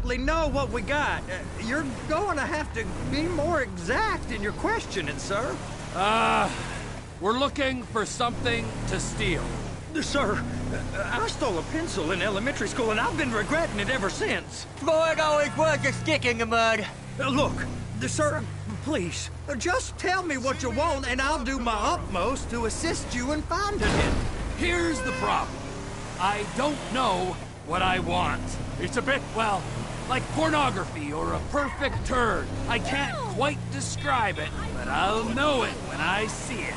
exactly know what we got. You're going to have to be more exact in your questioning, sir. We're looking for something to steal. Sir, I stole a pencil in elementary school, and I've been regretting it ever since. Floyd always was a stick in the mud. Look, sir, please, just tell me what you want, and I'll do my utmost to assist you in finding it. Here's the problem. I don't know what I want. It's a bit, well, like pornography or a perfect turd. I can't quite describe it, but I'll know it when I see it.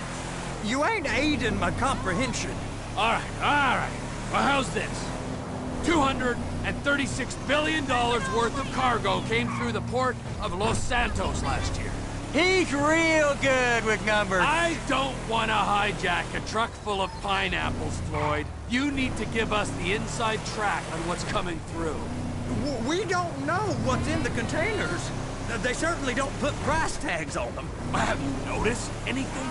You ain't aiding my comprehension. All right. Well, how's this? $236 billion worth of cargo came through the port of Los Santos last year. He's real good with numbers. I don't want to hijack a truck full of pineapples, Floyd. You need to give us the inside track on what's coming through. We don't know what's in the containers. They certainly don't put price tags on them. Have you noticed anything?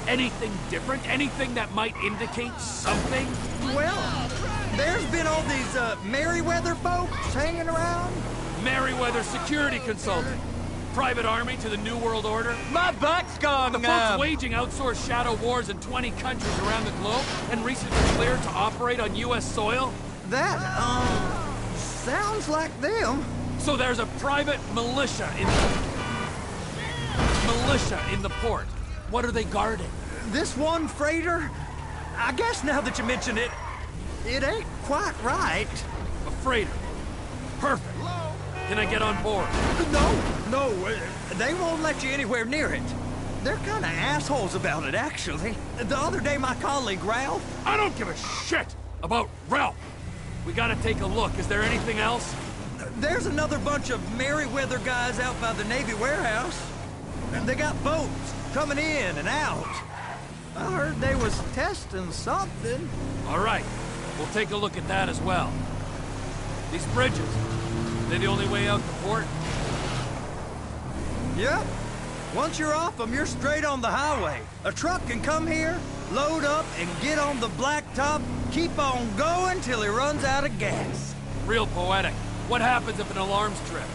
Anything different? Anything that might indicate something? Well, there's been all these Merryweather folks hanging around. Merryweather security consultant. Private army to the New World Order. My butt's gone The folks waging outsourced shadow wars in 20 countries around the globe and recently cleared to operate on U.S. soil. That, sounds like them. So there's a private militia in the port. What are they guarding? This one freighter? I guess now that you mention it, it ain't quite right. A freighter. Perfect. Can I get on board? No, they won't let you anywhere near it. They're kind of assholes about it, actually. The other day, my colleague, Ralph... I don't give a shit about Ralph. We gotta take a look. Is there anything else? There's another bunch of Merryweather guys out by the Navy warehouse. They got boats coming in and out. I heard they was testing something. All right. We'll take a look at that as well. These bridges, they the only way out the port? Yep. Once you're off them, you're straight on the highway. A truck can come here, load up, and get on the blacktop, keep on going till he runs out of gas. Real poetic. What happens if an alarm's tripped?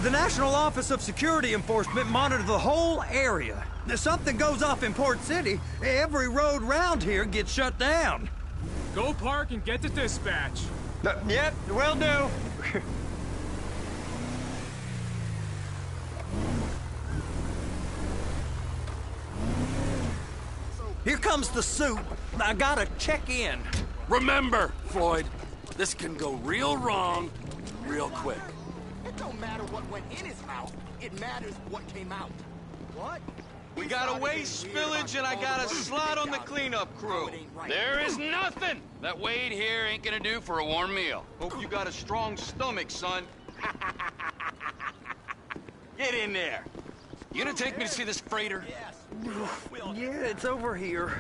The National Office of Security Enforcement monitors the whole area. If something goes off in Port City, every road round here gets shut down. Go park and get to dispatch. Yep, will do. Here comes the soup. I gotta check in. Remember, Floyd, this can go real wrong real quick. It don't matter what went in his mouth. It matters what came out. What? We got a waste spillage and I got a slot on the cleanup crew. There is nothing that Wade here ain't gonna do for a warm meal. Hope you got a strong stomach, son. Get in there. You gonna take me to see this freighter? Yeah, it's over here.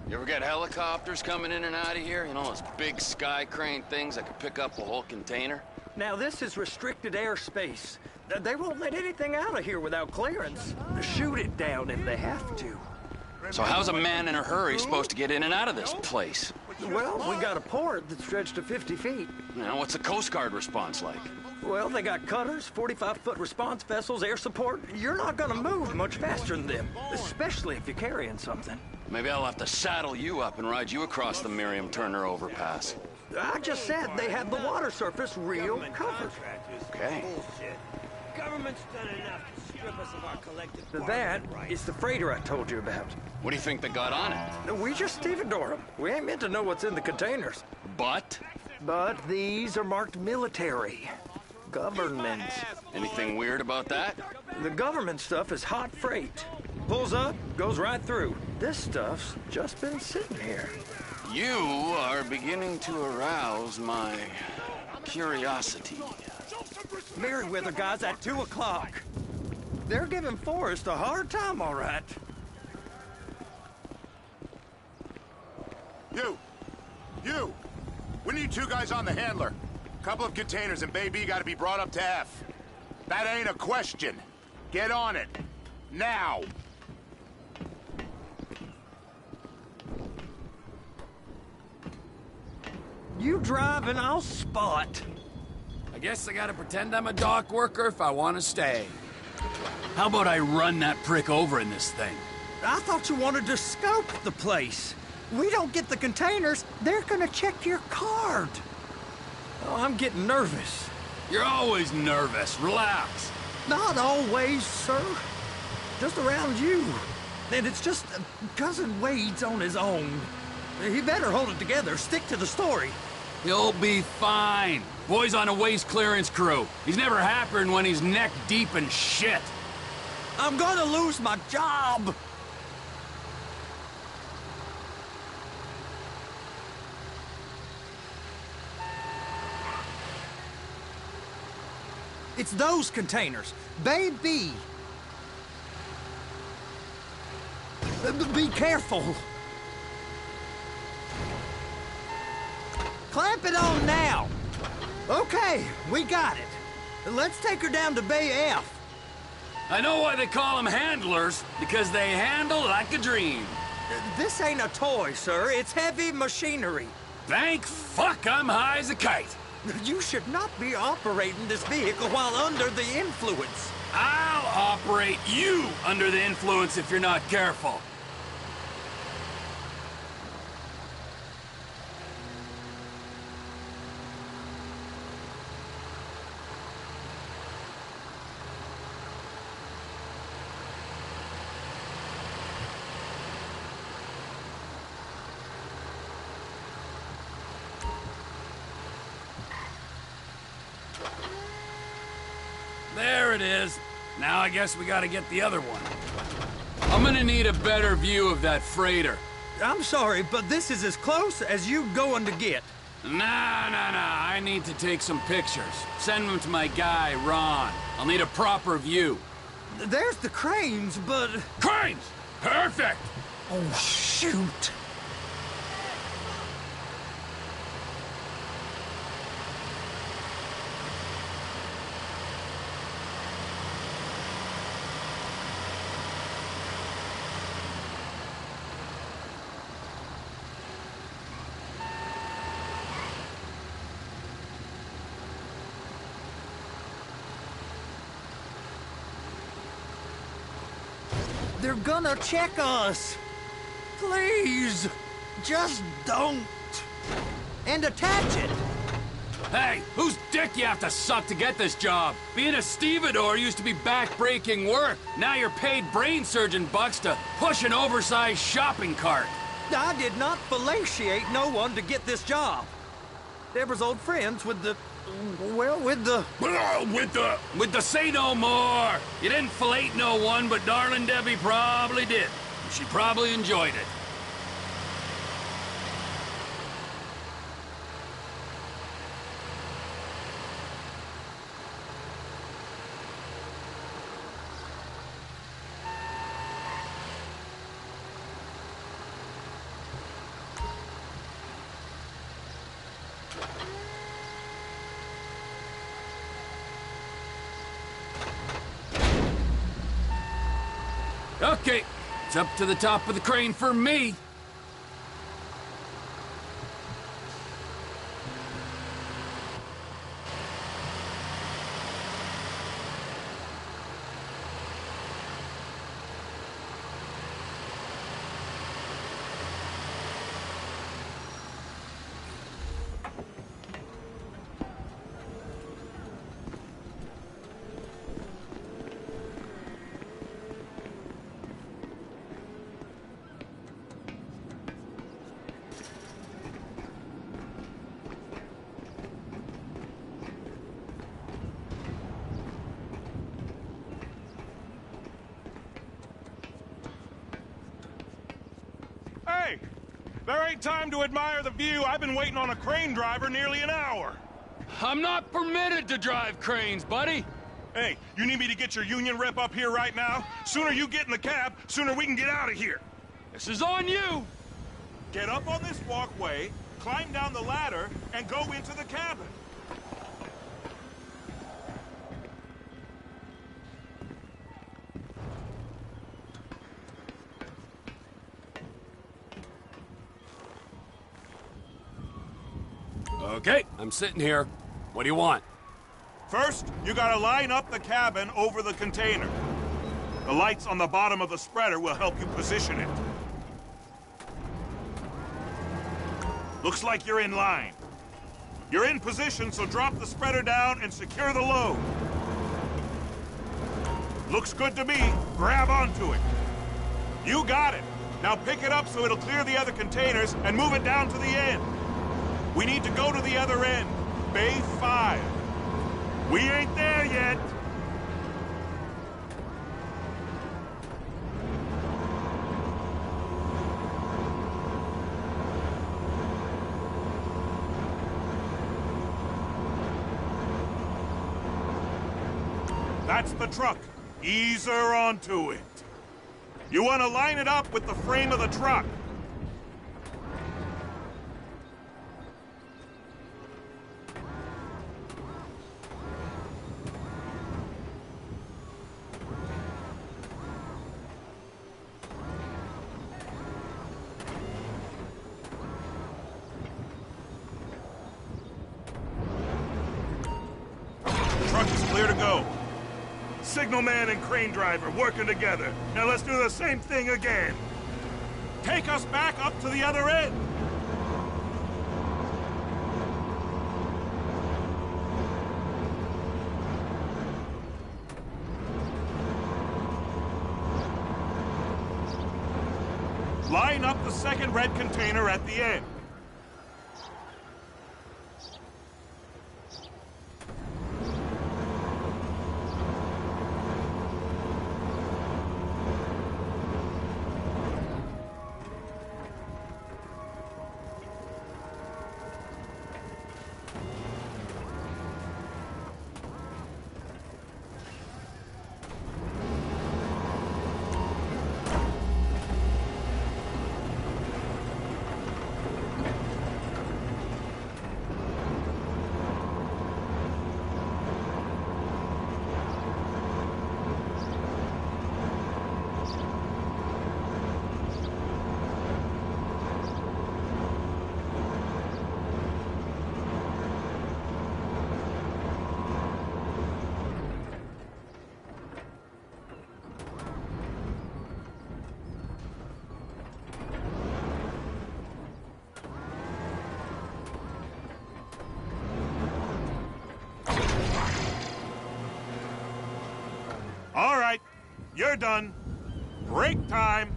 You ever got helicopters coming in and out of here? You know, those big sky crane things that could pick up a whole container? Now, this is restricted airspace. They won't let anything out of here without clearance. Shoot it down if they have to. So how's a man in a hurry supposed to get in and out of this place? Well, we got a port that's stretched to 50 feet. You know, what's the Coast Guard response like? Well, they got cutters, 45-foot response vessels, air support. You're not gonna move much faster than them, especially if you're carrying something. Maybe I'll have to saddle you up and ride you across the Miriam Turner overpass. I just said they had the water surface real covered. Okay. Government's done enough to strip us of our collective That is the freighter I told you about. What do you think they got on it? We just stevedore them. We ain't meant to know what's in the containers. But? But these are marked military. Government. Anything weird about that? The government stuff is hot freight. Pulls up, goes right through. This stuff's just been sitting here. You are beginning to arouse my curiosity. Merryweather guys at 2 o'clock. They're giving Forrest a hard time, all right. You! We need 2 guys on the handler. Couple of containers and Baby gotta be brought up to F. That ain't a question. Get on it. Now! You drive and I'll spot. guess I gotta pretend I'm a dock worker if I want to stay. How about I run that prick over in this thing? I thought you wanted to scope the place. We don't get the containers, they're gonna check your card. Oh, I'm getting nervous. You're always nervous. Relax. Not always, sir. Just around you. And it's just Cousin Wade's on his own. He better hold it together, stick to the story. He'll be fine. Boy's on a waste clearance crew. He's never happier when he's neck deep in shit. I'm gonna lose my job. It's those containers. Baby. Be careful. Clamp it on now. Okay, we got it. Let's take her down to Bay F. I know why they call them handlers, because they handle like a dream. This ain't a toy, sir. It's heavy machinery. Thank fuck I'm high as a kite. You should not be operating this vehicle while under the influence. I'll operate you under the influence if you're not careful. There it is. Now I guess we gotta get the other one. I'm gonna need a better view of that freighter. I'm sorry, but this is as close as you going to get. Nah. I need to take some pictures. Send them to my guy, Ron. I'll need a proper view. There's the cranes, but... Cranes! Perfect! Oh, shoot. They're gonna check us. Please, just don't. And attach it. Hey, whose dick you have to suck to get this job? Being a stevedore used to be back-breaking work. Now you're paid brain surgeon bucks to push an oversized shopping cart. I did not fellatiate no one to get this job. Deborah's old friends with the... well, with the... With the say no more. You didn't fillet no one, but darling Debbie probably did. She probably enjoyed it. Okay, it's up to the top of the crane for me. Hey! There ain't time to admire the view. I've been waiting on a crane driver nearly an hour. I'm not permitted to drive cranes, buddy. Hey, you need me to get your union rep up here right now? Sooner you get in the cab, sooner we can get out of here. This is on you. Get up on this walkway, climb down the ladder, and go into the cabin. Okay, I'm sitting here. What do you want? First, you gotta line up the cabin over the container. The lights on the bottom of the spreader will help you position it. Looks like you're in line. You're in position, so drop the spreader down and secure the load. Looks good to me. Grab onto it. You got it. Now pick it up so it'll clear the other containers and move it down to the end. We need to go to the other end. Bay 5. We ain't there yet. That's the truck. Ease her onto it. You want to line it up with the frame of the truck. Truck is clear to go. Signalman and crane driver working together. Now let's do the same thing again. Take us back up to the other end. Line up the second red container at the end. All right, you're done. Break time.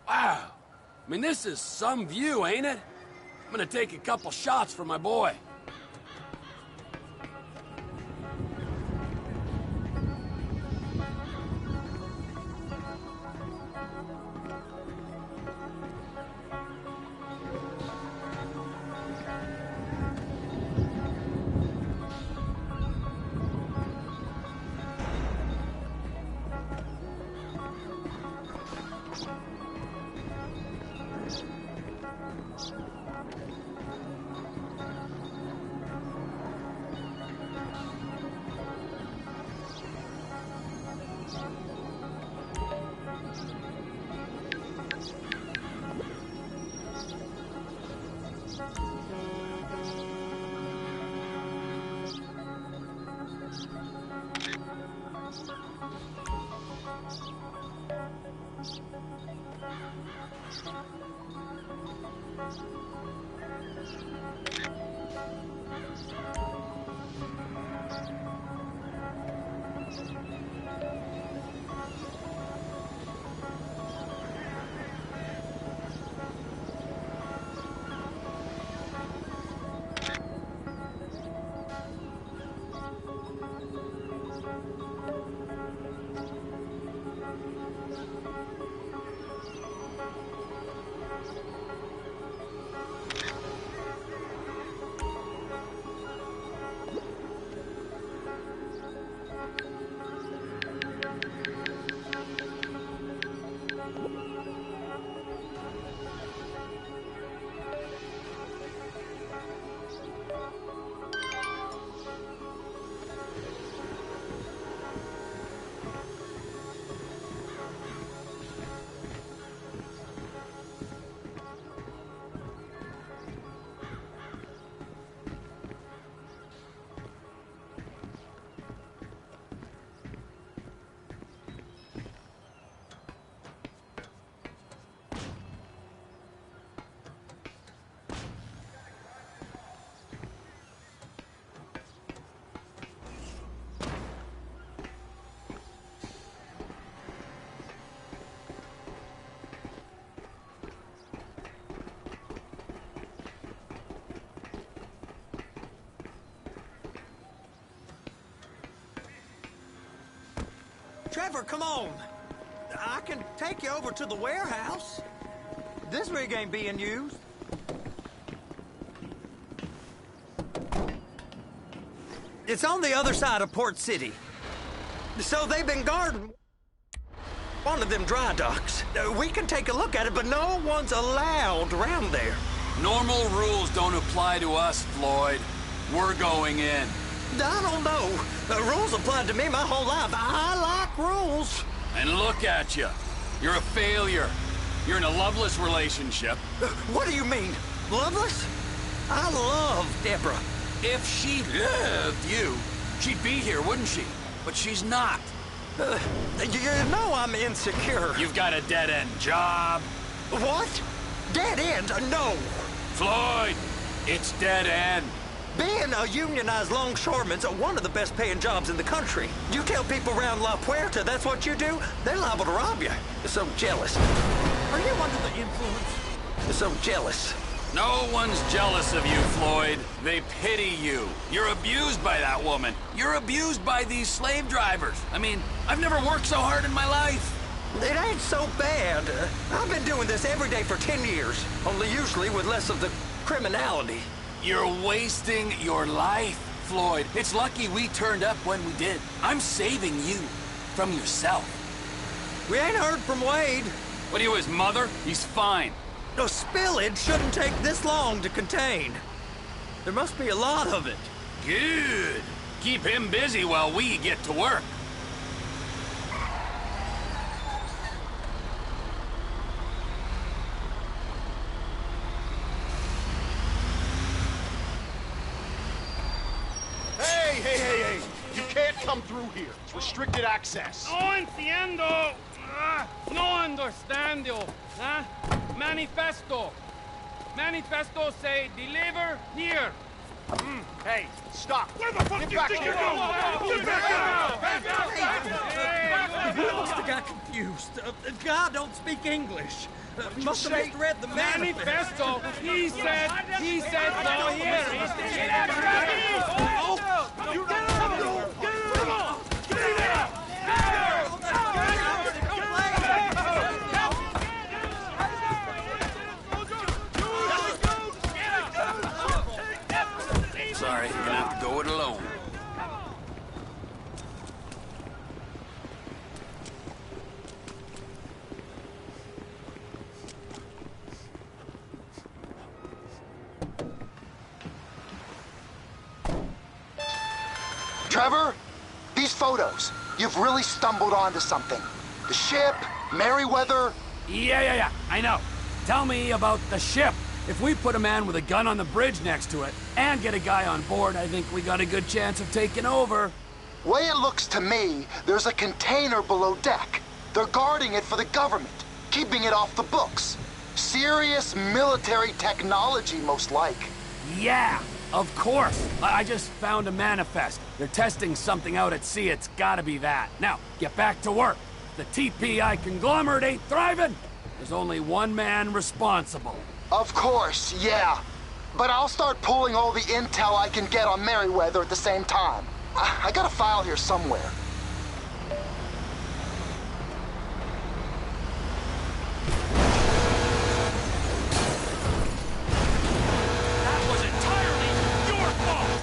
Wow. I mean, this is some view, ain't it? I'm gonna take a couple shots for my boy. Trevor, come on. I can take you over to the warehouse. This rig ain't being used. It's on the other side of Port City. So they've been guarding one of them dry docks. We can take a look at it, but no one's allowed around there. Normal rules don't apply to us, Floyd. We're going in. I don't know. The rules applied to me my whole life. I like rules. And look at you. You're a failure. You're in a loveless relationship. What do you mean? Loveless? I love Deborah. If she loved you, she'd be here, wouldn't she? But she's not. You know I'm insecure. You've got a dead-end job. What? Dead end? No. Floyd, it's dead end. Being a unionized longshoreman's one of the best paying jobs in the country. You tell people around La Puerta that's what you do, they're liable to rob you. They're so jealous. Are you under the influence? They're so jealous. No one's jealous of you, Floyd. They pity you. You're abused by that woman. You're abused by these slave drivers. I mean, I've never worked so hard in my life. It ain't so bad. I've been doing this every day for 10 years, only usually with less of the criminality. You're wasting your life, Floyd. It's lucky we turned up when we did. I'm saving you from yourself. We ain't heard from Wade. What are you, his mother? He's fine. No, spillage shouldn't take this long to contain. There must be a lot of it. Good. Keep him busy while we get to work. Hey! You can't come through here. It's restricted access. No entiendo. No understando. Manifesto. Manifesto say deliver here. Hey, stop. Where the fuck Get you back think here. you're going? Get back out! You must have got confused. God don't speak English. Must have misread the Manifesto. He said no here. Get out of here! You get out! Come on! Get out! Sorry, you're gonna have to go it alone. Trevor, these photos, you've really stumbled onto something. The ship, Merryweather. Yeah, I know. Tell me about the ship. If we put a man with a gun on the bridge next to it and get a guy on board, I think we got a good chance of taking over. Way it looks to me, there's a container below deck. They're guarding it for the government, keeping it off the books. Serious military technology, most like. Yeah, of course. I just found a manifest. They're testing something out at sea. It's gotta be that. Now, get back to work. The TPI conglomerate ain't thriving. There's only one man responsible. Of course, yeah. But I'll start pulling all the intel I can get on Merryweather at the same time. I got a file here somewhere. That was entirely your fault!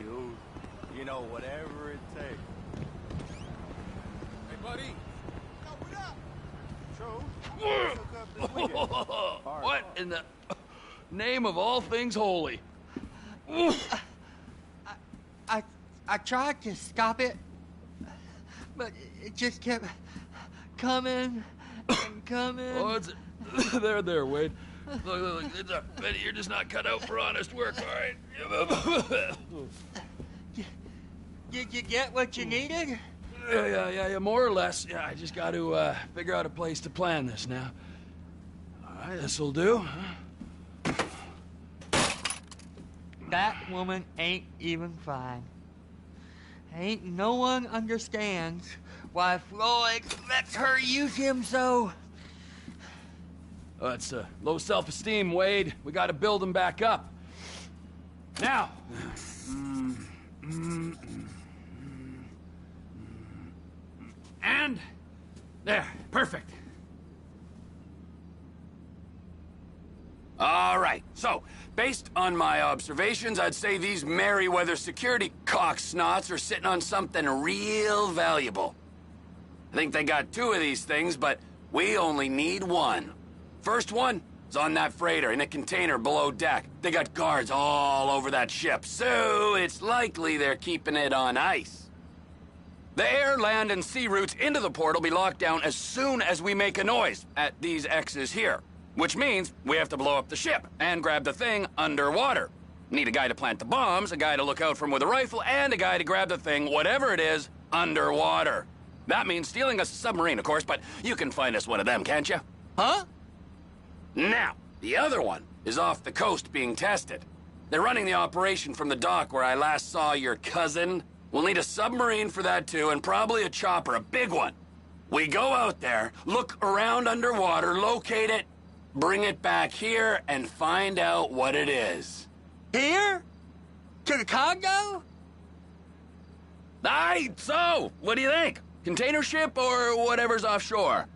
ooh. You know, whatever it takes. Hey, buddy. What in the name of all things holy? I tried to stop it, but it just kept coming and coming. Oh, it's there, Wade. Look, it's a pity you're just not cut out for honest work, all right? Did you get what you needed? Yeah, more or less. Yeah, I just got to figure out a place to plan this now. All right, this'll do. That woman ain't even fine. Ain't no one understands why Floyd lets her use him so. Oh, it's low self-esteem, Wade. We got to build him back up. Now. And there, perfect. All right, so, based on my observations, I'd say these Merryweather security cocksnots are sitting on something real valuable. I think they got 2 of these things, but we only need 1. First one is on that freighter in a container below deck. They got guards all over that ship, so it's likely they're keeping it on ice. The air, land, and sea routes into the port will be locked down as soon as we make a noise at these X's here. Which means we have to blow up the ship and grab the thing underwater. Need a guy to plant the bombs, a guy to look out for him with a rifle, and a guy to grab the thing, whatever it is, underwater. That means stealing a submarine, of course, but you can find us one of them, can't you? Huh? Now, the other one is off the coast being tested. They're running the operation from the dock where I last saw your cousin. We'll need a submarine for that too, and probably a chopper, a big one. We go out there, look around underwater, locate it, bring it back here, and find out what it is. Here? To the Congo? Aye, so, what do you think? Container ship or whatever's offshore?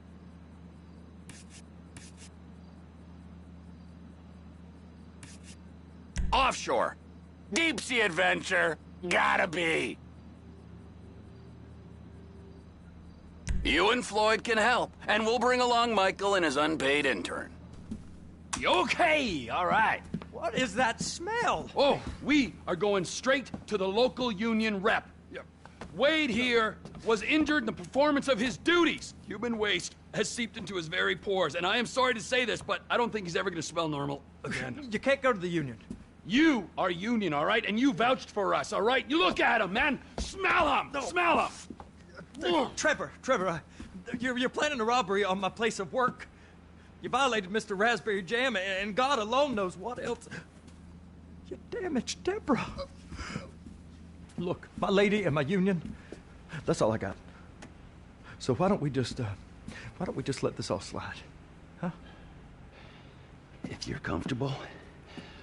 Offshore. Deep sea adventure. Gotta be. You and Floyd can help, and we'll bring along Michael and his unpaid intern. Okay, all right. What is that smell? Oh, we are going straight to the local union rep. Wade here was injured in the performance of his duties. Human waste has seeped into his very pores, and I am sorry to say this, but I don't think he's ever going to smell normal again. You can't go to the union. You are union, all right? And you vouched for us, all right? You look at him, man. Smell him. No. Smell him. Trevor, you're planning a robbery on my place of work. You violated Mr. Raspberry Jam, and God alone knows what else. You damaged Deborah. Look, my lady and my union, that's all I got. So why don't we just let this all slide, huh? If you're comfortable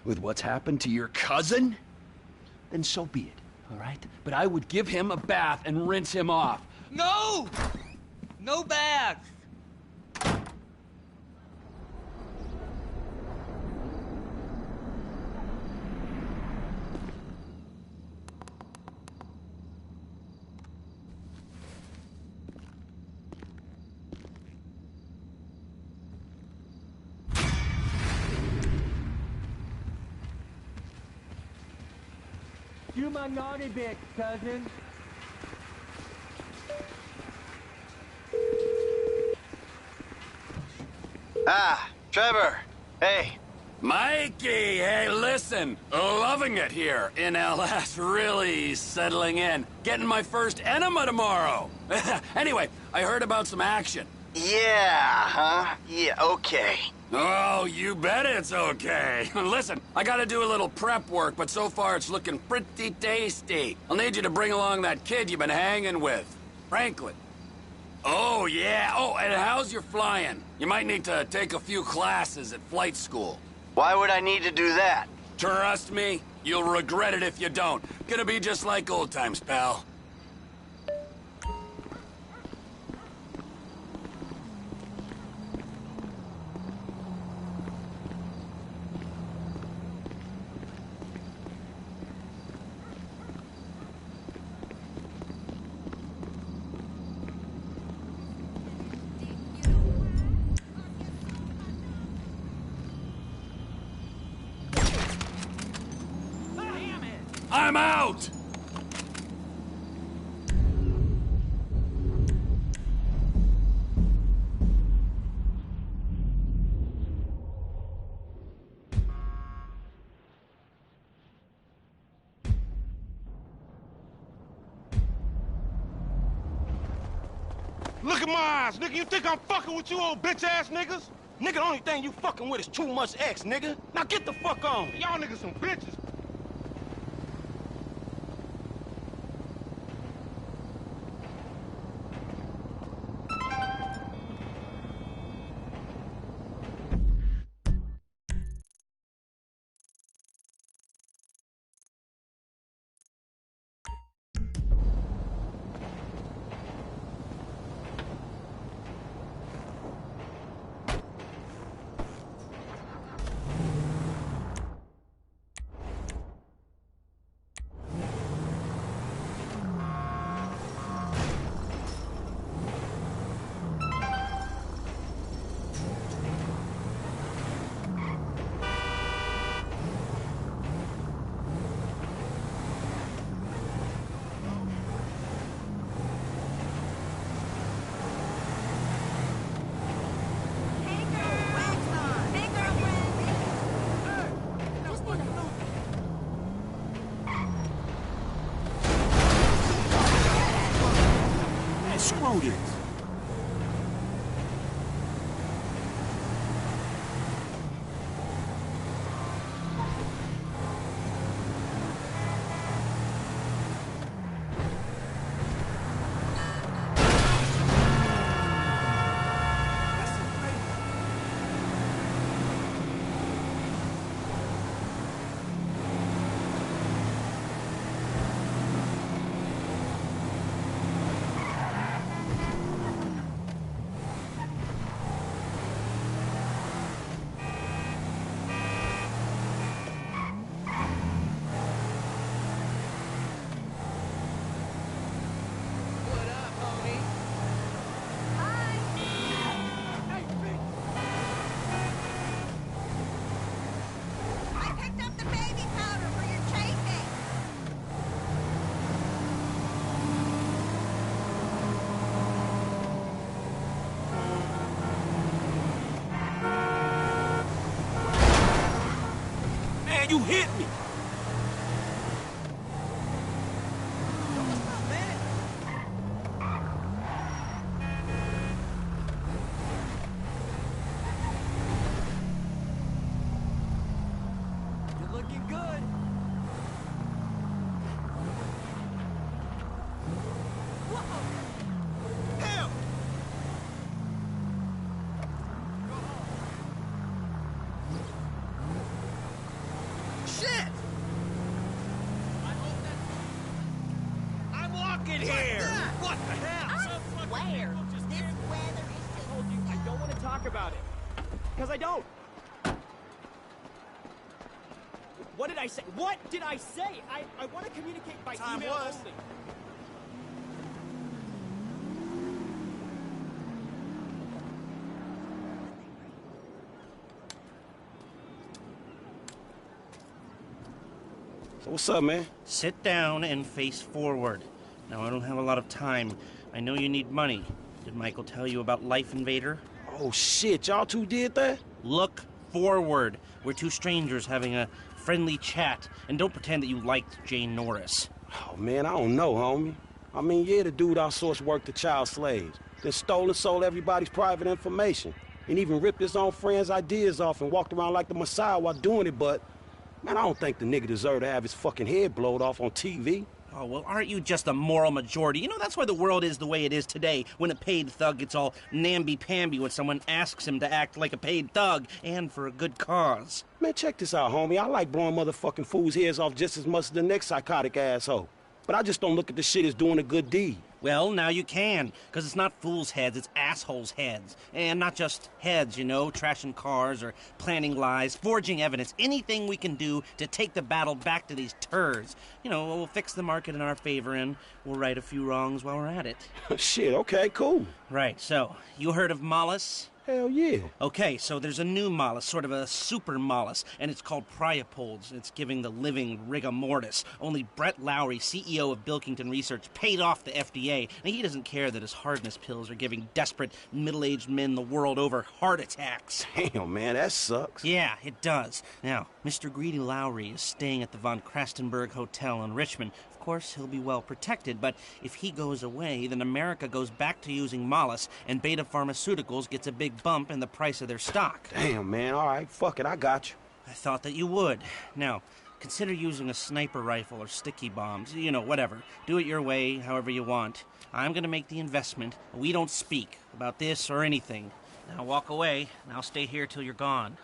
with what's happened to your cousin, then so be it, all right? But I would give him a bath and rinse him off. No! No bags! Do my naughty bit, cousin. Ah, Trevor. Hey. Mikey, hey, listen. Loving it here in LS. Really settling in. Getting my first enema tomorrow. Anyway, I heard about some action. Yeah, huh? Yeah, okay. Oh, you bet it's okay. Listen, I gotta do a little prep work, but so far it's looking pretty tasty. I'll need you to bring along that kid you've been hanging with, Franklin. Oh, yeah. Oh, and how's your flying? You might need to take a few classes at flight school. Why would I need to do that? Trust me, you'll regret it if you don't. Gonna be just like old times, pal. I'm out! Look at my eyes, nigga. You think I'm fucking with you old bitch-ass niggas? Nigga, the only thing you fucking with is too much X, nigga. Now get the fuck on. Y'all niggas some bitches. Screw this. You hit me! You're looking good. Whoa! Hell! Shit! I'm walking here! What the hell? I swear, this weather is just... I don't want to talk about it. Because I don't. What did I say? What did I say? I want to communicate by email only. So what's up, man? Sit down and face forward. Now, I don't have a lot of time. I know you need money. Did Michael tell you about Life Invader? Oh, shit. Y'all two did that? Look forward. We're two strangers having a friendly chat. And don't pretend that you liked Jane Norris. Oh, man, I don't know, homie. I mean, yeah, the dude outsourced work to child slaves. Then stole and sold everybody's private information. And even ripped his own friends' ideas off and walked around like the Messiah while doing it, but... Man, I don't think the nigga deserved to have his fucking head blowed off on TV. Oh, well, aren't you just a moral majority? You know, that's why the world is the way it is today, when a paid thug gets all namby-pamby when someone asks him to act like a paid thug, and for a good cause. Man, check this out, homie. I like blowing motherfucking fools' heads off just as much as the next psychotic asshole. But I just don't look at this shit as doing a good deed. Well, now you can, because it's not fools' heads, it's assholes' heads. And not just heads, you know, trashing cars or planning lies, forging evidence, anything we can do to take the battle back to these turds. You know, we'll fix the market in our favor and we'll right a few wrongs while we're at it. Shit, okay, cool. Right, so, you heard of Mollis? Hell yeah. Okay, so there's a new mollusk, sort of a super mollusk, and it's called priapods. It's giving the living rigor mortis. Only Brett Lowry, CEO of Bilkington Research, paid off the FDA, and he doesn't care that his hardness pills are giving desperate middle-aged men the world over heart attacks. Damn, man, that sucks. Yeah, it does. Now, Mr. Greedy Lowry is staying at the Von Krastenberg Hotel in Richmond. Of course, he'll be well protected, but if he goes away, then America goes back to using mollusks, and Beta Pharmaceuticals gets a big bump in the price of their stock. Damn, man, all right, fuck it, I got you. I thought that you would. Now, consider using a sniper rifle or sticky bombs. You know, whatever. Do it your way, however you want. I'm gonna make the investment. We don't speak about this or anything. Now walk away, and I'll stay here till you're gone.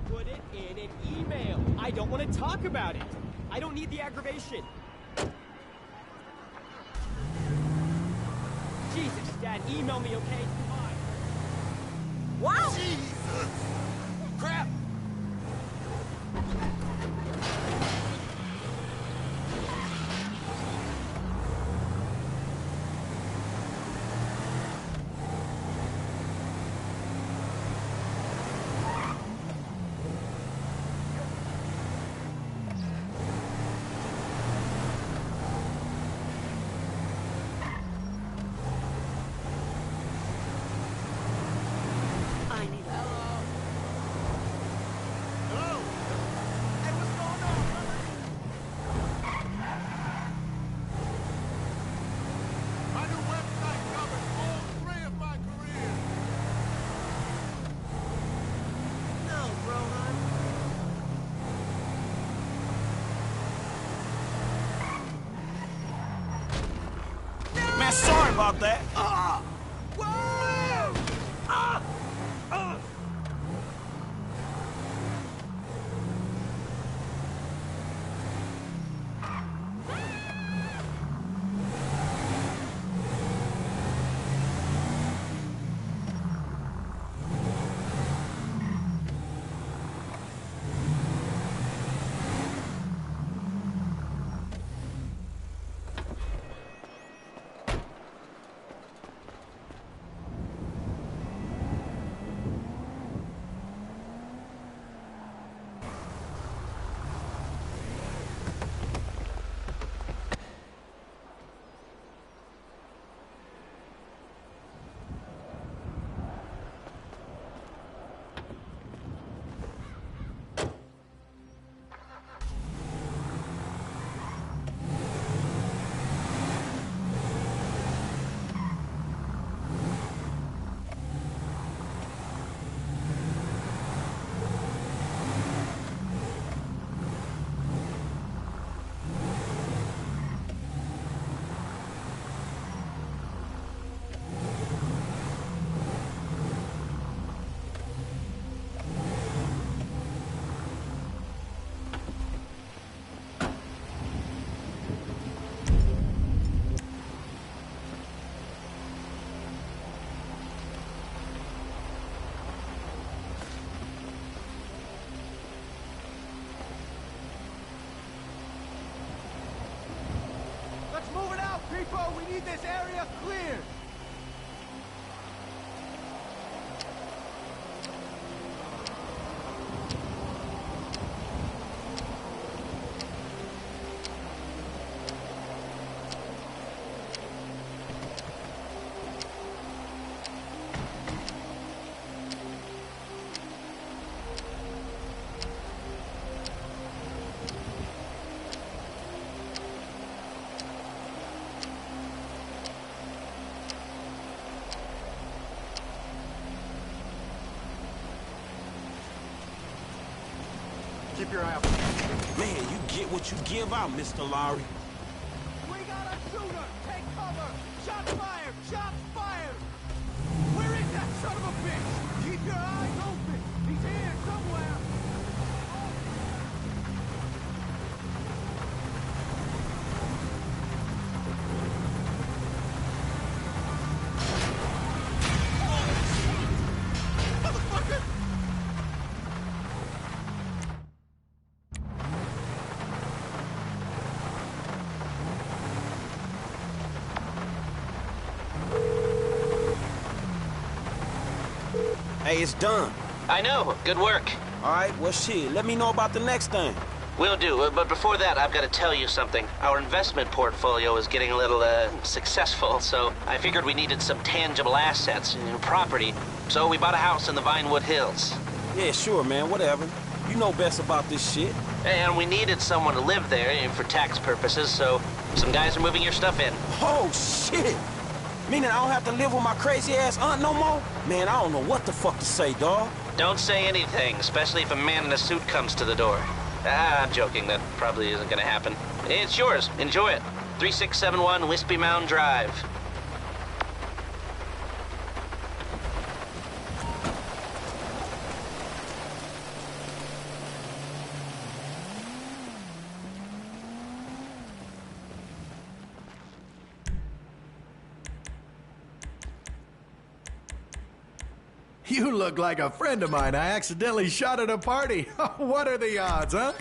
Put it in an email. I don't want to talk about it. I don't need the aggravation. Jesus, Dad, email me, okay? Come on. Wow! Jesus! Crap! Sorry about that. Move it out, people! We need this area cleared! Keep your eye out. Man, you get what you give out, Mr. Lowry. We got a shooter! Take cover! Shots fired! Shots fired! Where is that son of a bitch? Keep your eyes open! He's here somewhere! Hey, it's done. I know. Good work. All right, well, shit, let me know about the next thing. Will do, but before that, I've got to tell you something. Our investment portfolio is getting a little, successful, so I figured we needed some tangible assets, property. So we bought a house in the Vinewood Hills. Yeah, sure, man, whatever. You know best about this shit. And we needed someone to live there for tax purposes, so some guys are moving your stuff in. Oh, shit! Meaning I don't have to live with my crazy-ass aunt no more? Man, I don't know what the fuck to say, dawg. Don't say anything, especially if a man in a suit comes to the door. I'm joking. That probably isn't gonna happen. It's yours. Enjoy it. 3671 Wispy Mound Drive. You look like a friend of mine I accidentally shot at a party. What are the odds, huh?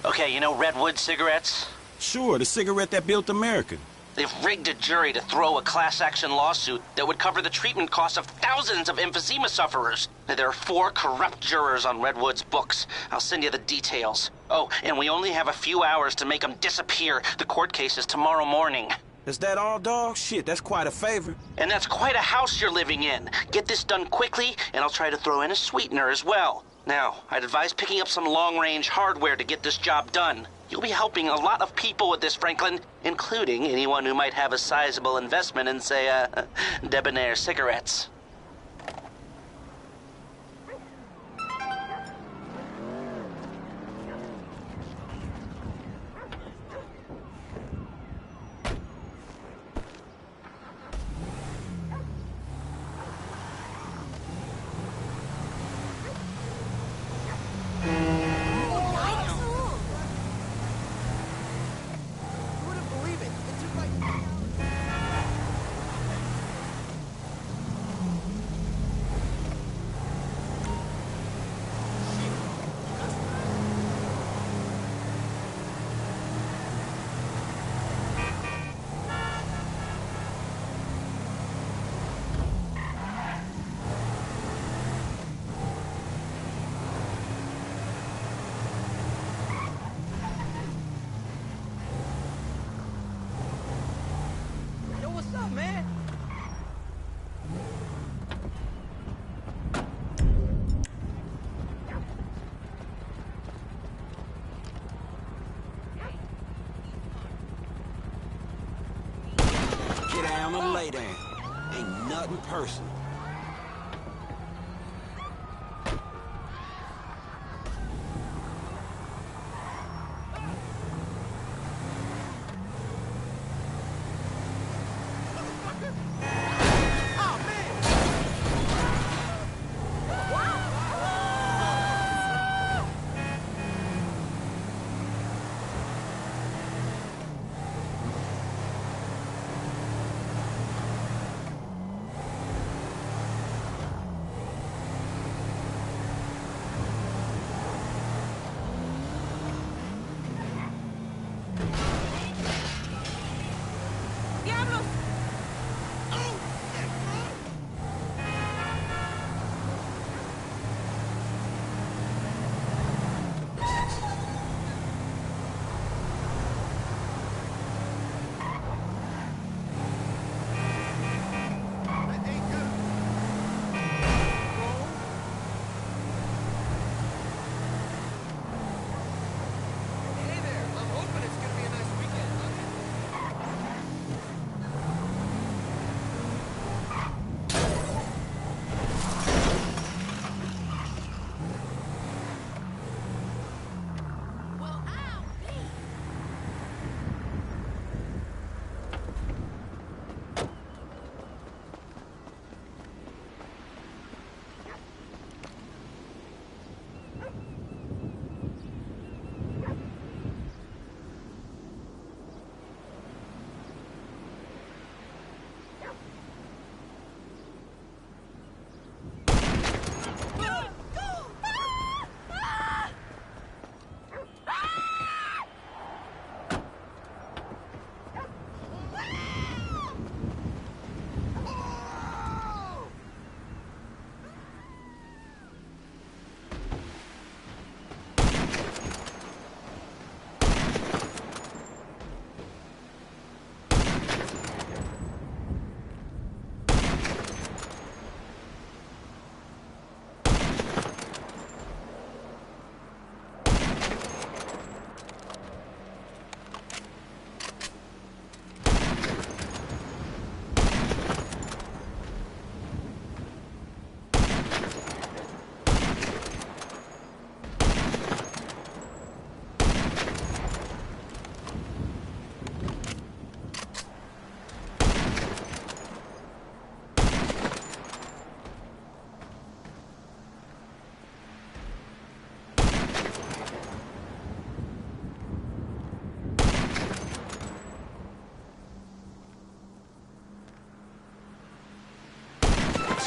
Okay, you know Redwood cigarettes? Sure, the cigarette that built America. They've rigged a jury to throw a class-action lawsuit that would cover the treatment costs of thousands of emphysema sufferers. There are 4 corrupt jurors on Redwood's books. I'll send you the details. Oh, and we only have a few hours to make them disappear. The court case is tomorrow morning. Is that all, dog? Shit, that's quite a favor. And that's quite a house you're living in. Get this done quickly, and I'll try to throw in a sweetener as well. Now, I'd advise picking up some long-range hardware to get this job done. You'll be helping a lot of people with this, Franklin, including anyone who might have a sizable investment in, say, debonair cigarettes. sit down or lay down. Ain't nothing personal.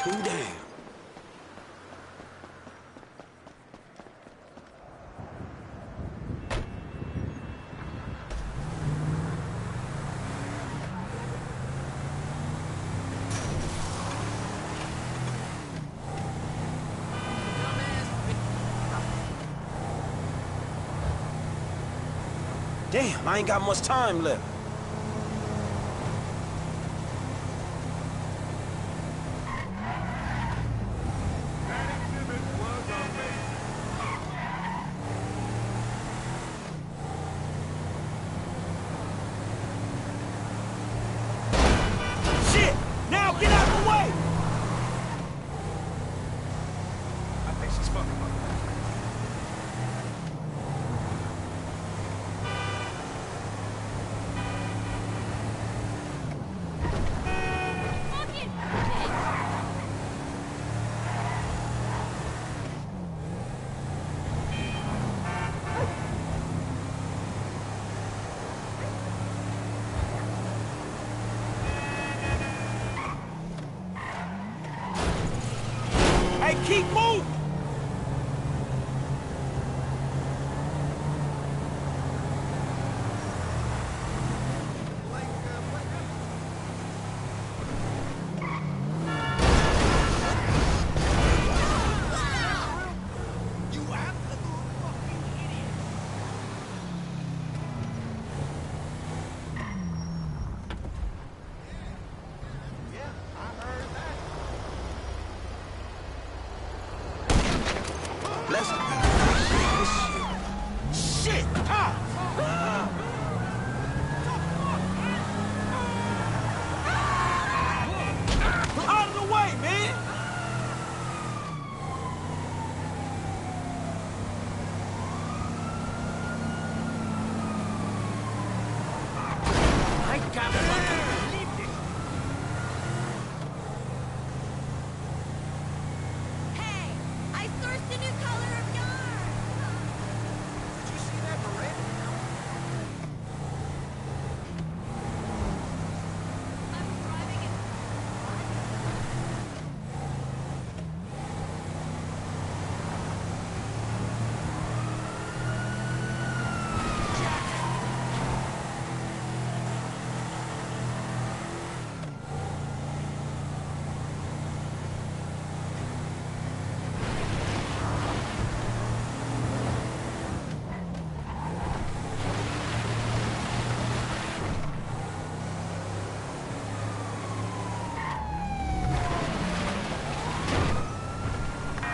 Too damn. Damn, I ain't got much time left. Shit! Now get out of the way! I think she's fucking up. Hey, keep moving!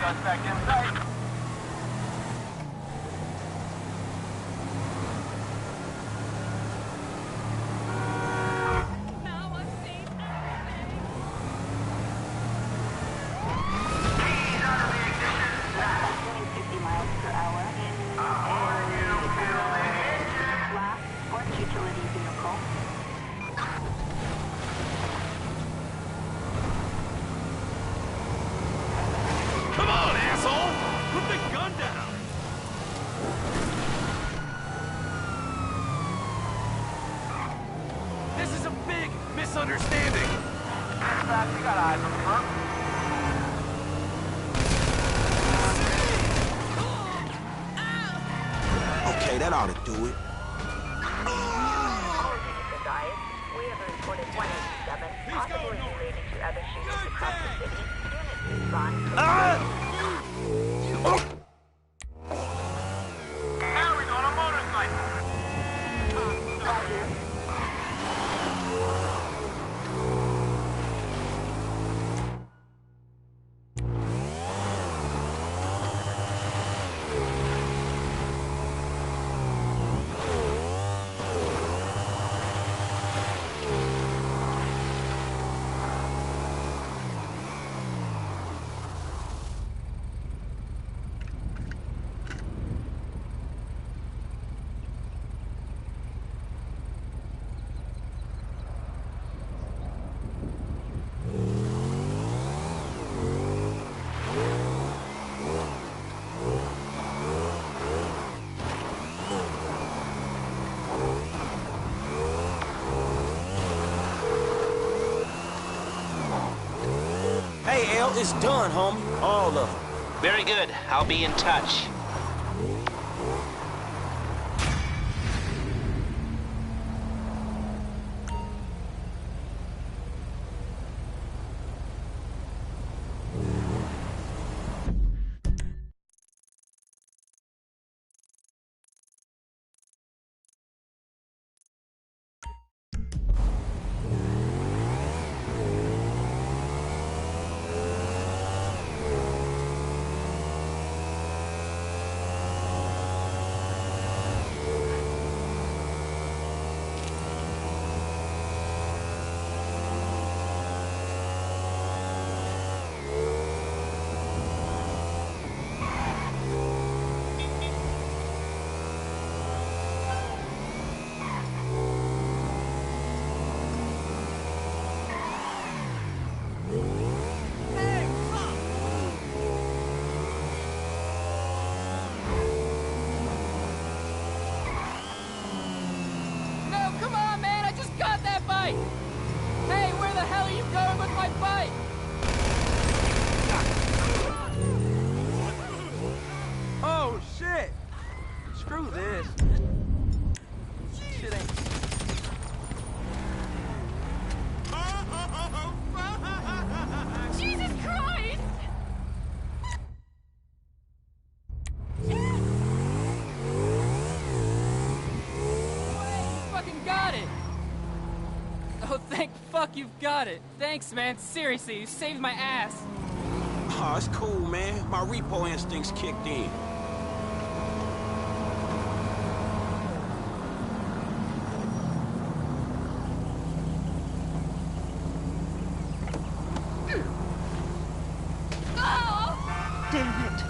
Suspect in sight. Come on, asshole! Put the gun down! This is a big misunderstanding! You got eyes on the front. Okay, that ought to do it. We have reported 187, possibly related to other shootings across the city. Units respond. Now he's on a motorcycle. Hey, L, it's done, homie. All of them. Very good. I'll be in touch. Hey, where the hell are you going with my bike? Oh, shit! Screw this. Shit ain't... Jesus Christ! Fucking got it! Oh, thank fuck you've got it. Thanks, man. Seriously, you saved my ass. Oh, it's cool, man. My repo instincts kicked in. Damn it.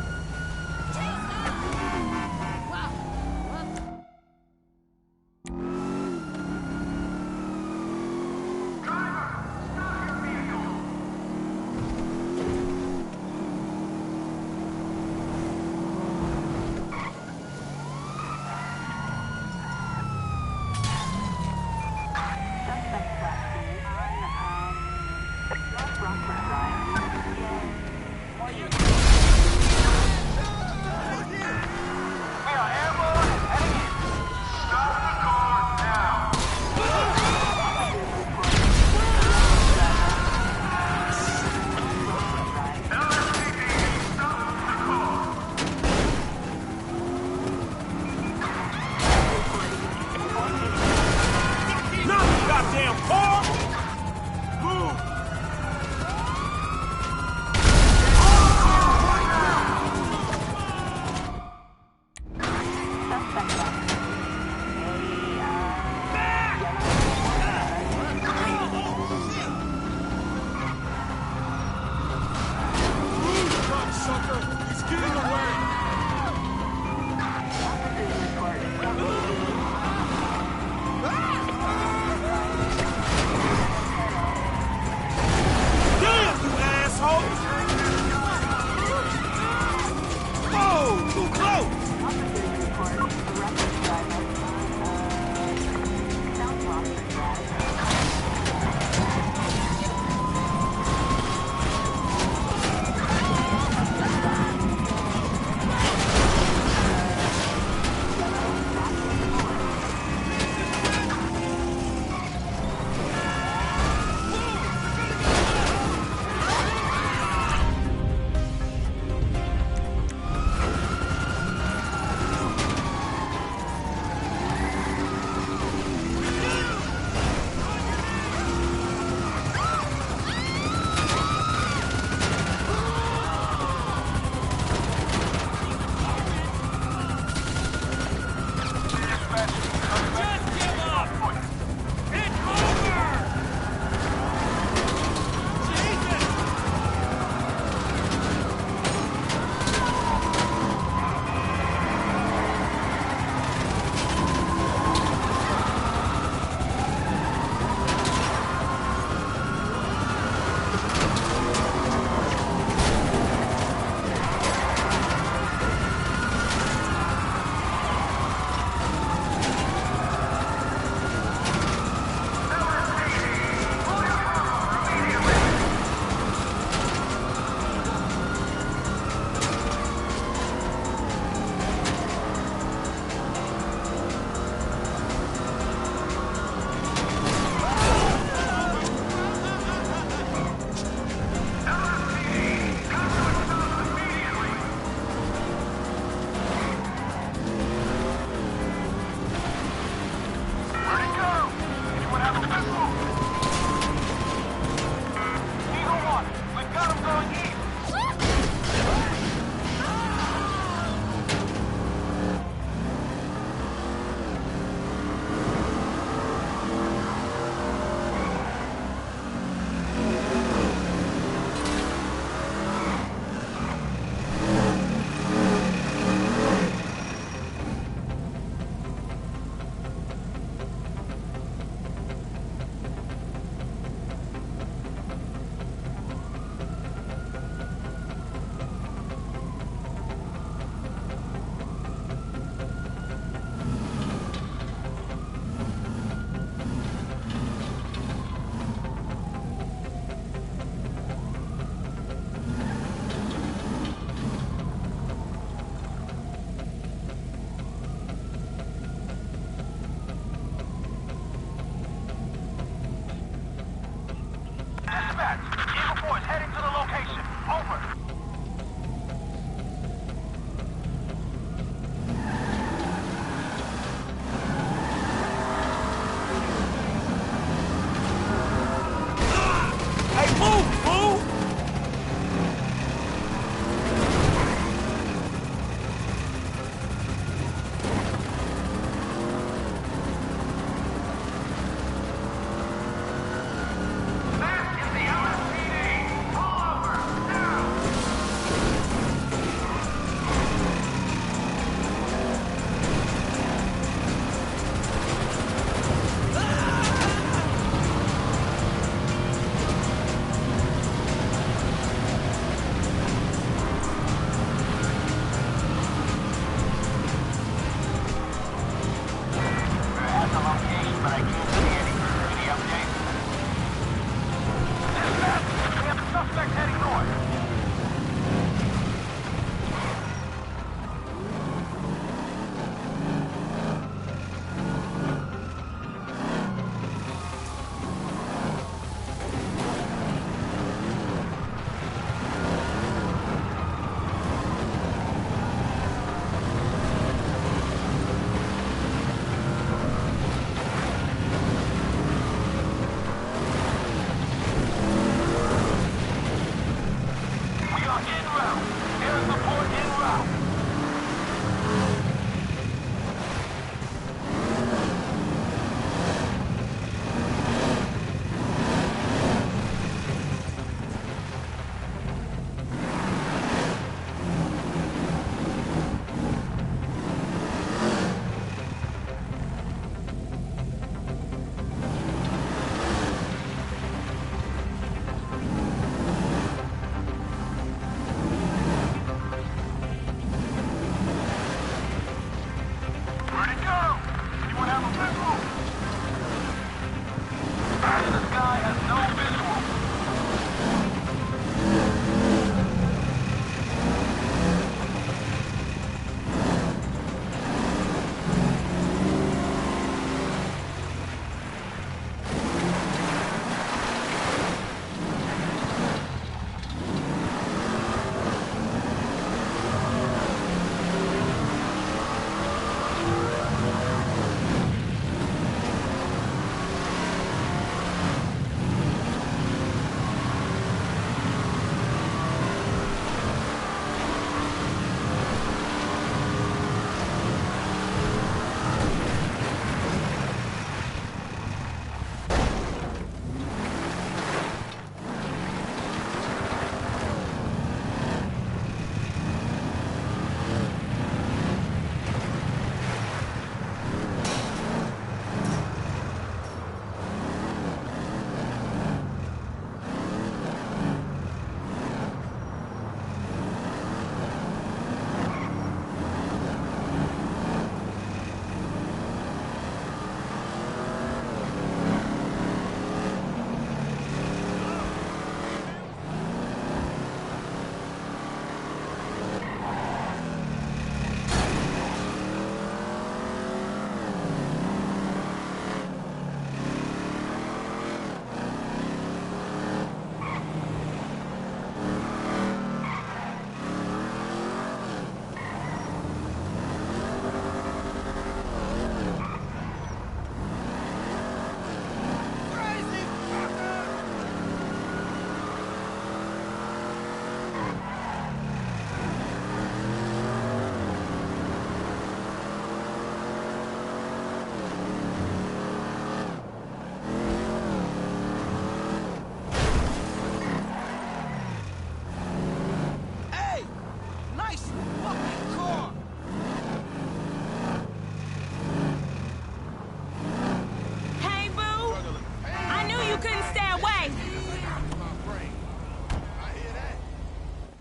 Dispatch, Eagle 4 is heading to the location. Over. Hey, move, fool!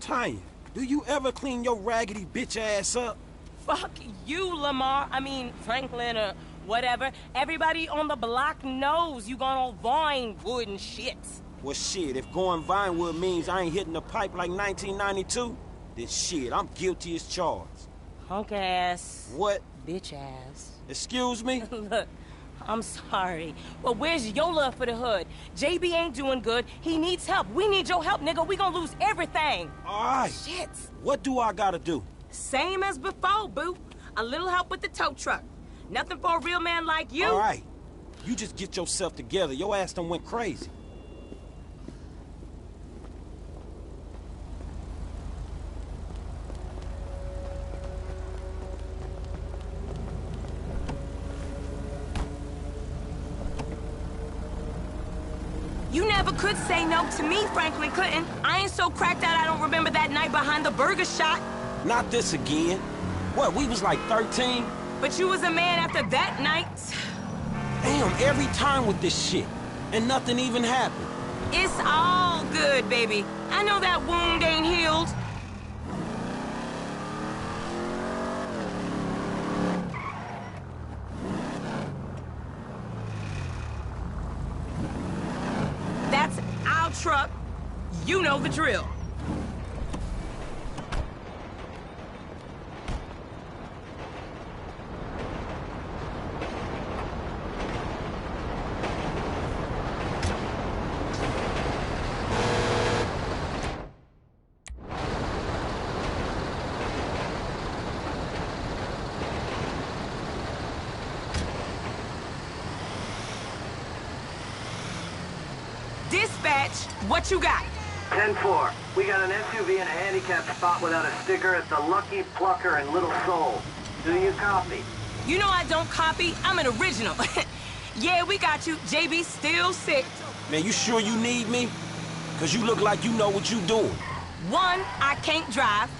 Tanya, do you ever clean your raggedy bitch ass up? Fuck you, Lamar. I mean, Franklin or whatever. Everybody on the block knows you gone on Vinewood and shit. Well, shit, if going Vinewood means I ain't hitting the pipe like 1992, then shit, I'm guilty as charged. Punk ass. What? Bitch ass. Excuse me? Look, I'm sorry. Well, where's your love for the hood? JB ain't doing good. He needs help. We need your help, nigga. We gonna lose everything. All right. Shit. What do I gotta do? Same as before, boo. A little help with the tow truck. Nothing for a real man like you. All right. You just get yourself together. Your ass done went crazy. You never could say no to me, Franklin Clinton. I ain't so cracked out I don't remember that night behind the burger shop. Not this again. What, we was like 13? But you was a man after that night. Damn, every time with this shit. And nothing even happened. It's all good, baby. I know that wound ain't healed. That's our truck. You know the drill. Dispatch, what you got? 10-4. We got an SUV in a handicapped spot without a sticker at the Lucky Plucker in Little Seoul. Do you copy? You know I don't copy. I'm an original. Yeah, we got you. JB still sick. Man, you sure you need me? Cause you look like you know what you doing. One, I can't drive.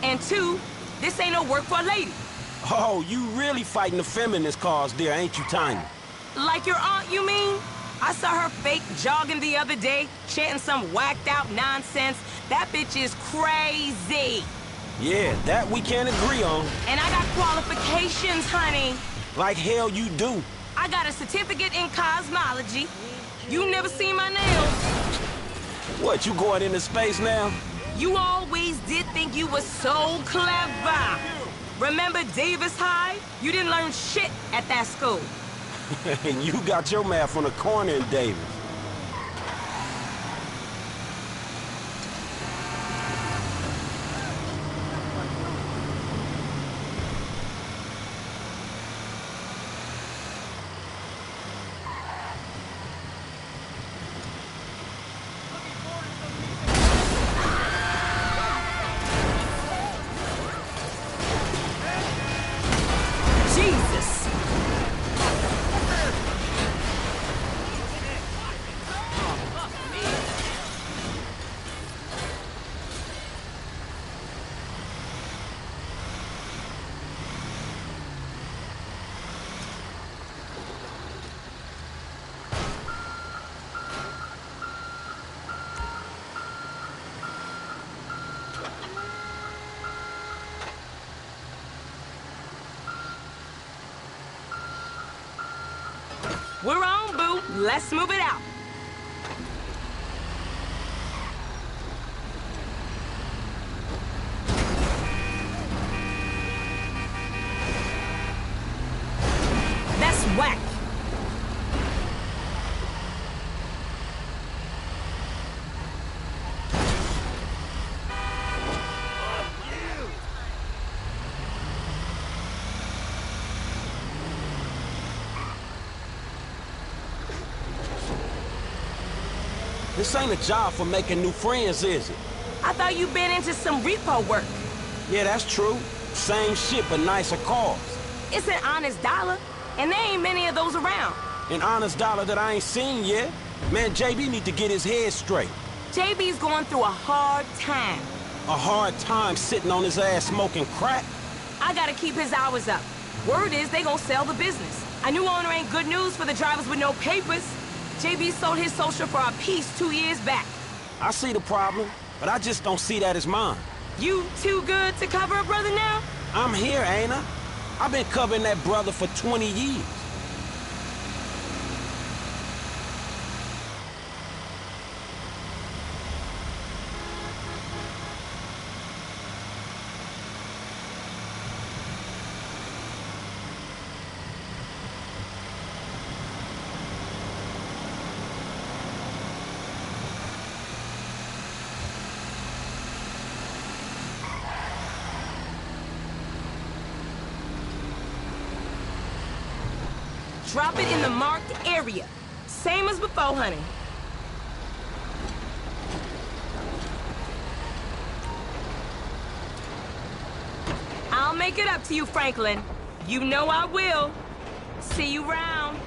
And two, this ain't no work for a lady. Oh, you really fighting the feminist cause there, ain't you, Tiny? Like your aunt, you mean? I saw her fake jogging the other day, chanting some whacked-out nonsense. That bitch is crazy. Yeah, that we can't agree on. And I got qualifications, honey. Like hell you do. I got a certificate in cosmology. You never seen my nails. What, you going into space now? You always did think you were so clever. Remember Davis High? You didn't learn shit at that school. And you got your math on the corner in Davis. Jesus! We're on, boo. Let's move it out. That's whack. This ain't a job for making new friends, is it? I thought you'd been into some repo work. Yeah, that's true. Same shit, but nicer cars. It's an honest dollar, and there ain't many of those around. An honest dollar that I ain't seen yet? Man, JB need to get his head straight. JB's going through a hard time. A hard time sitting on his ass smoking crack? I gotta keep his hours up. Word is they gonna sell the business. A new owner ain't good news for the drivers with no papers. JB sold his social for a piece 2 years back. I see the problem, but I just don't see that as mine. You too good to cover a brother now? I'm here, ain't I? I've been covering that brother for 20 years. Drop it in the marked area. Same as before, honey. I'll make it up to you, Franklin. You know I will. See you round.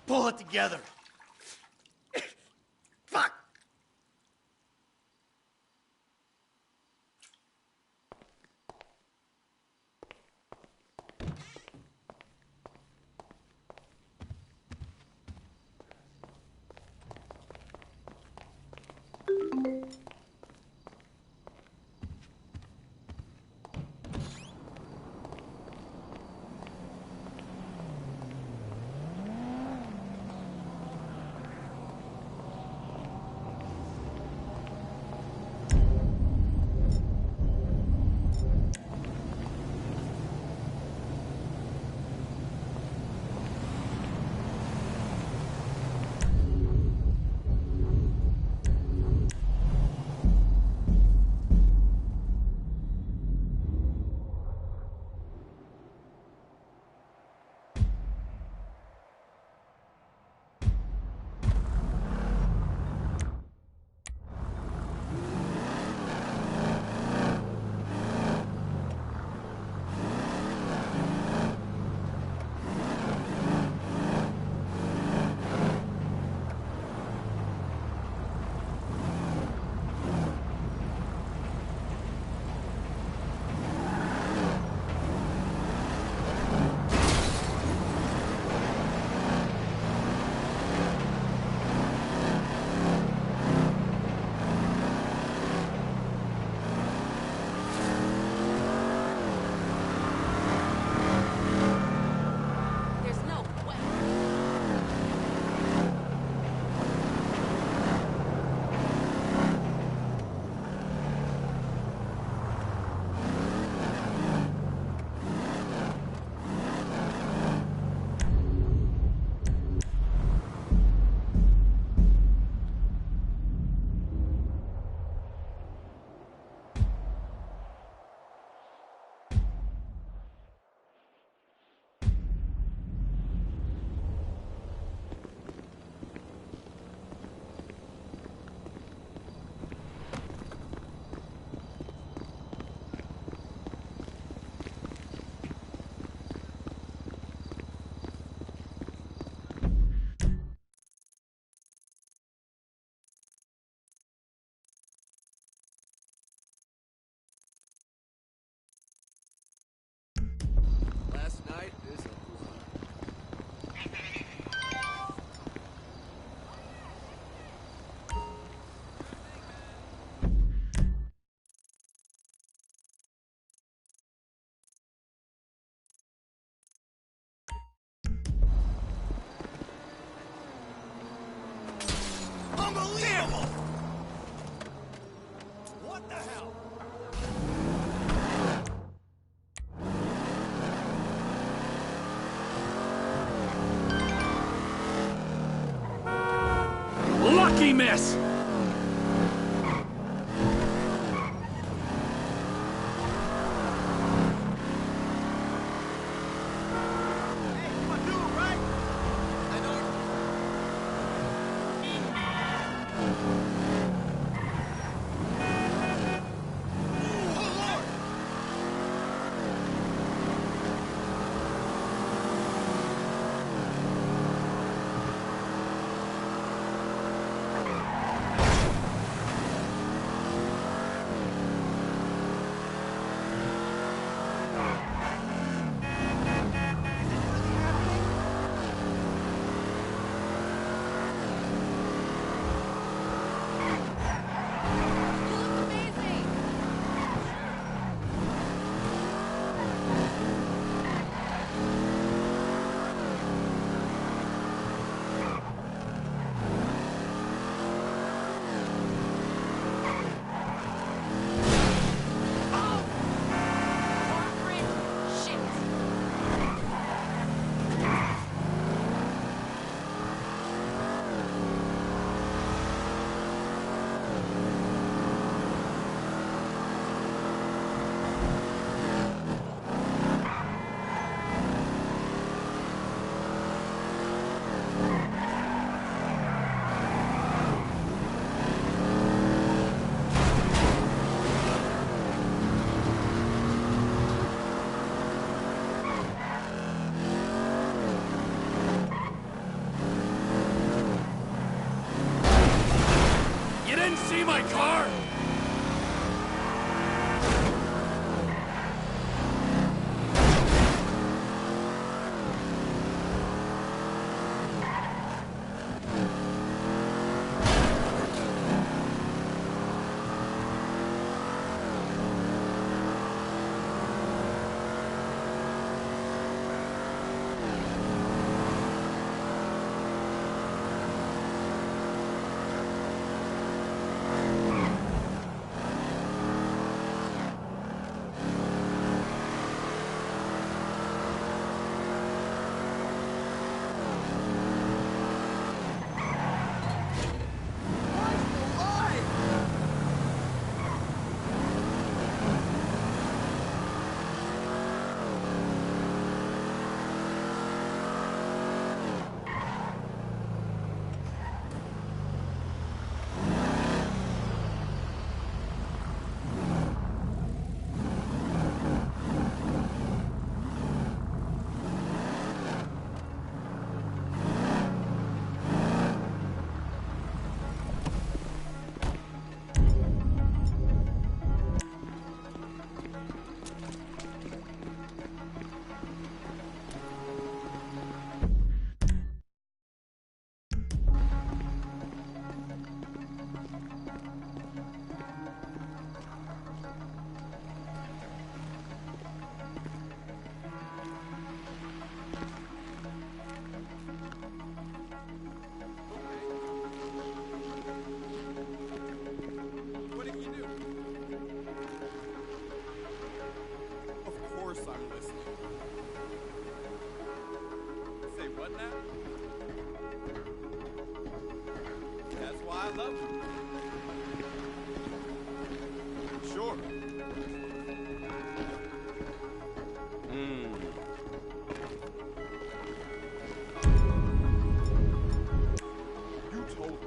Pull it together. Fuck! Last night is a Unbelievable! what the hell? Lucky miss! Hey, you gonna do it right? I know my car? I'm listening. Say what now? That's why I love you. Sure. You told me.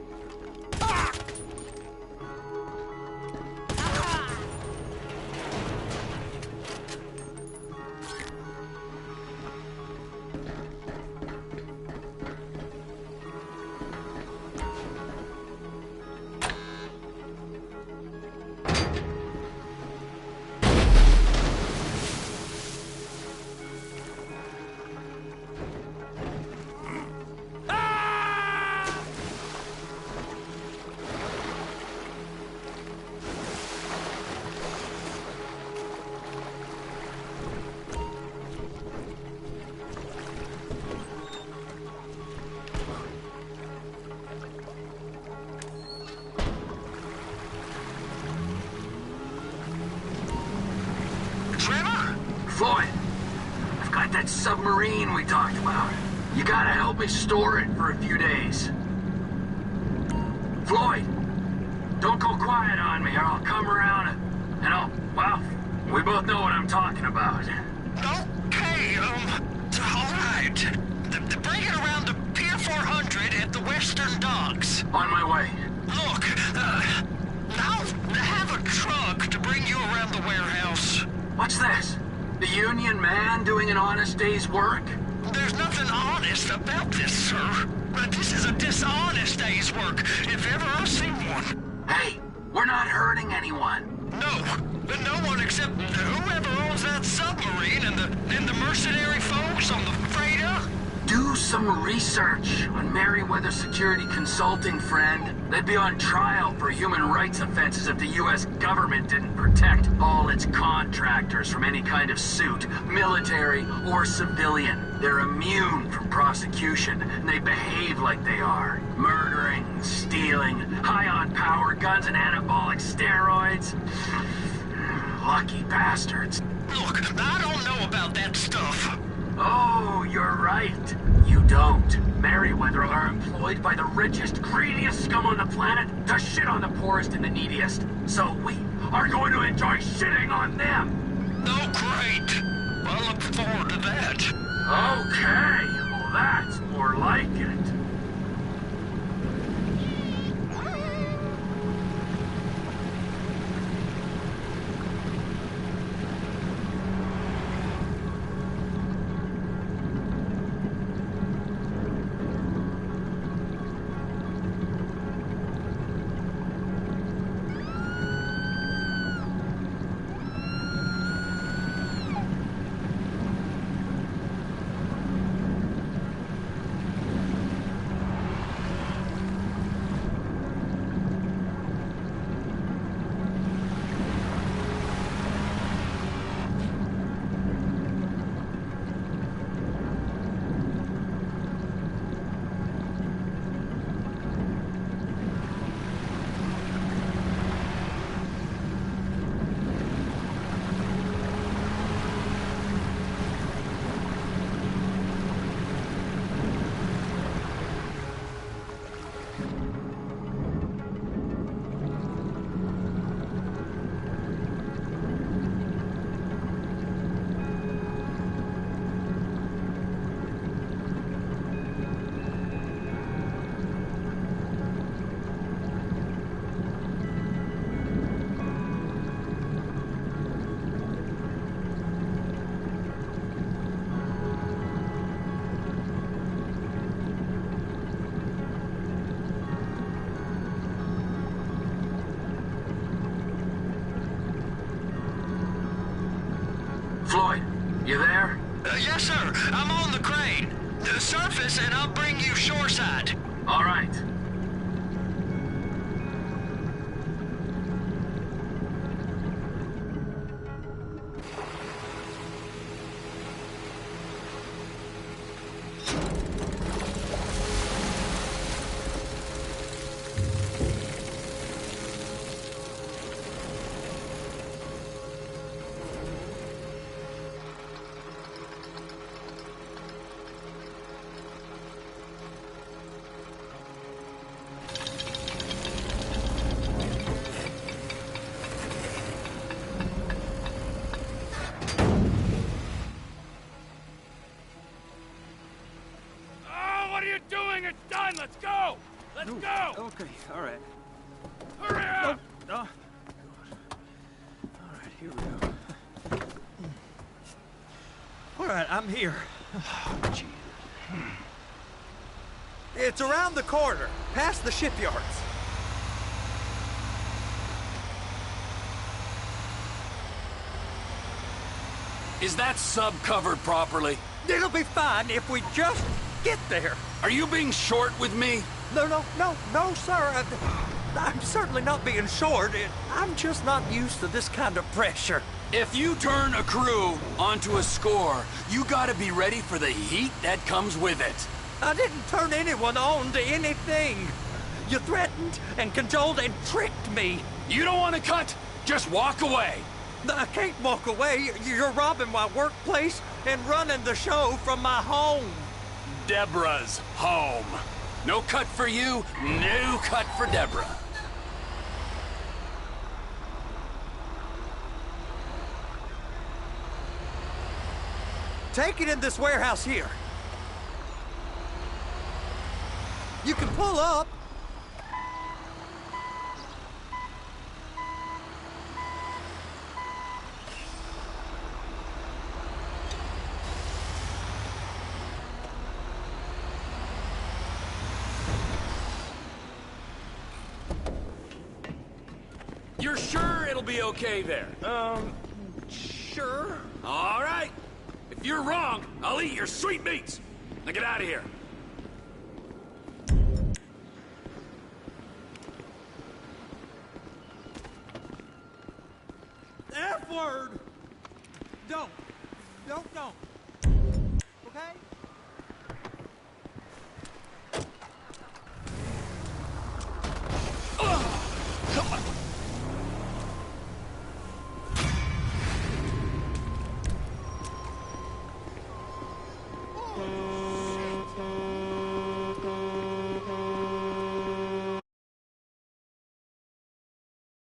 Floyd, I've got that submarine we talked about. You gotta help me store it for a few days. Floyd, don't go quiet on me or I'll come around and well, we both know what I'm talking about. Okay, alright. Bring it around to Pier 400 at the Western Docks. On my way. Look, I'll have a truck to bring you around the warehouse. What's this? The union man doing an honest day's work? There's nothing honest about this, sir. This is a dishonest day's work, if ever I've seen one. Hey, we're not hurting anyone. No one except whoever owns that submarine and the mercenary folks on the freighter. Do some research on Merryweather Security Consulting, friend. They'd be on trial for human rights offenses if the U.S. government didn't protect all its contractors from any kind of suit, military or civilian. They're immune from prosecution, and they behave like they are. Murdering, stealing, high on power, guns and anabolic steroids. Lucky bastards. Look, I don't know about that stuff. Oh, you're right. You don't. Merryweather are employed by the richest, greediest scum on the planet to shit on the poorest and the neediest. So we are going to enjoy shitting on them. Oh, great. I look forward to that. Okay. Well, that's more like it. You there? Yes, sir. I'm on the crane. Surface and I'll bring you shoreside. All right. What are you doing? It's done! Let's go! Let's go! Okay, all right. Hurry up! Oh. All right, here we go. All right, I'm here. Oh, gee. It's around the corner, past the shipyards. Is that sub covered properly? It'll be fine if we just get there. Are you being short with me? No, sir. I'm certainly not being short. I'm just not used to this kind of pressure. If you turn a crew onto a score, you gotta be ready for the heat that comes with it. I didn't turn anyone on to anything. You threatened and cajoled and tricked me. You don't want to cut? Just walk away. I can't walk away. You're robbing my workplace and running the show from my home. Deborah's home. No cut for you, no cut for Deborah. Take it in this warehouse here. You can pull up. You're sure it'll be okay there? Sure. All right. If you're wrong, I'll eat your sweet meats. Now get out of here. F-word! Don't. Okay? Come on.